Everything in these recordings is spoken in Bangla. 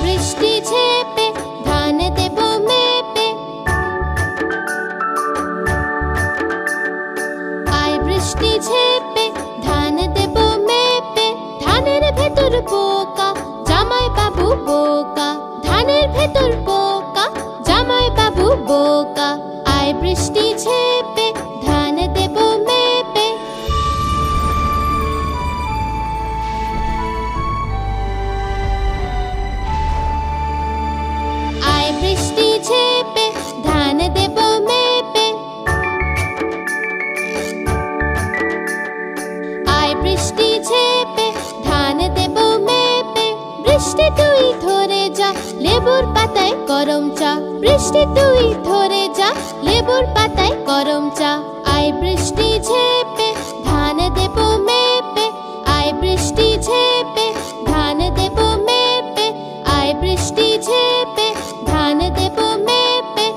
বৃষ্টি ঝেপে ধান দেব মেপে। আয় বৃষ্টি ঝেপে ধান দেব মেপে। ধানের ভেতর পোকা জামাই বাবু বোকা। ধানের ভেতর পোকা জামাই বাবু বোকা। আয় বৃষ্টি ঝেপে ধান দেব মেপে। আয় বৃষ্টি ঝেপে ধান দেব মেপে। আয় বৃষ্টি ঝেপে ধান দেব মেপে। বৃষ্টি তুই ধরে যা লেবুর পাতায় গরম চা। বৃষ্টি তুই ধরে যা লেবুর পাতায় গরম চা। আয় বৃষ্টি ঝেপে ধান দেব মেপে। আয় বৃষ্টি ঝেপে ধান দেব মেপে। আয় বৃষ্টি ঝেপে ধান দেব মেপে।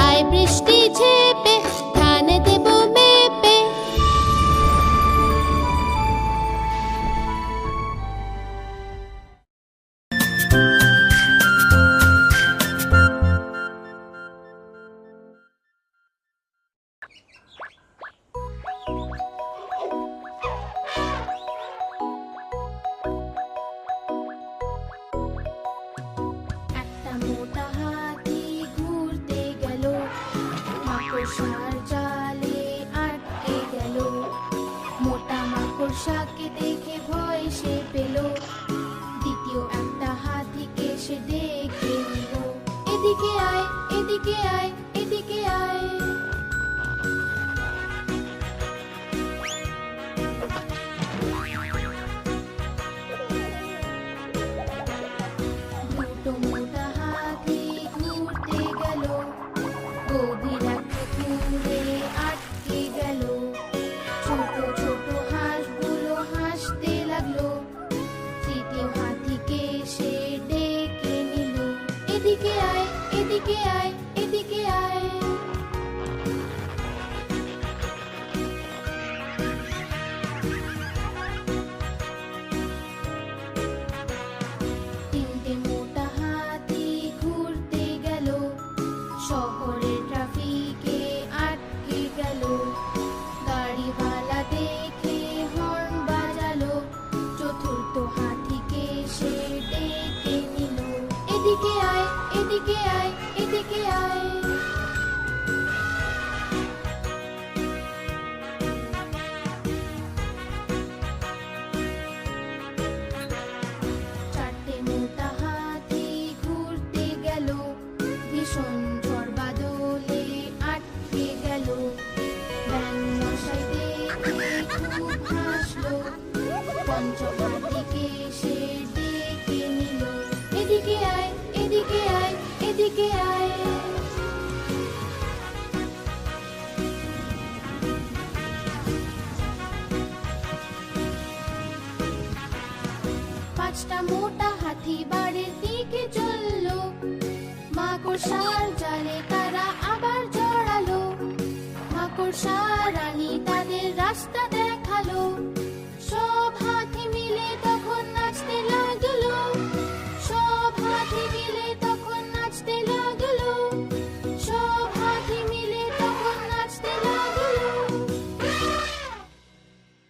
আয় বৃষ্টি ঝেপে ধান দেব মেপে। একটা মোটা হাতি ঘুরতে গেল, মাকড়সার জালে আটকে গেল। মোটা মাকড়সাকে দেখে ভয় সে পেল। দ্বিতীয় একটা হাতিকে সে দেখে নিল। এদিকে আয়, এদিকে আয়, এদিকে আয়। দুটো মোটা হাতি ঘুরতে গেল, গভীর একটা পুকুরে আটকে গেল। ছোট ছোট হাঁসগুলো হাসতে লাগলো। তৃতীয় হাতিকে সে ডেকে নিল। এদিকে আয়, এদিকে আয়, এদিকে আয়। তিনটে মোটা হাতি ঘুরতে গেল, শহরের ট্রাফিকে আটকে গেল। গাড়িওয়ালা দেখে হর্ন বাজালো। চতুর্থ হাতিকে সে ডেকে নিল। এদিকে আয়, এদিকে আয়, এদিকে আয়। চারটে মোটা হাতি ঘুরতে গেল, ভীষণ ঝড় বাদলে আটকে গেল। ব্যাঙ মশাই দেখে খুব হাসলো। পঞ্চম হাতিকে সে ডেকে নিল। এদিকে আয়, এদিকে আয়, এদিকে আয়। পাঁচটা মোটা হাতি বাড়ির দিকে চললো। মাকড়সার জালে তারা আবার জড়ালো। মাকড়সা রানী তাদের রাস্তা দেখালো।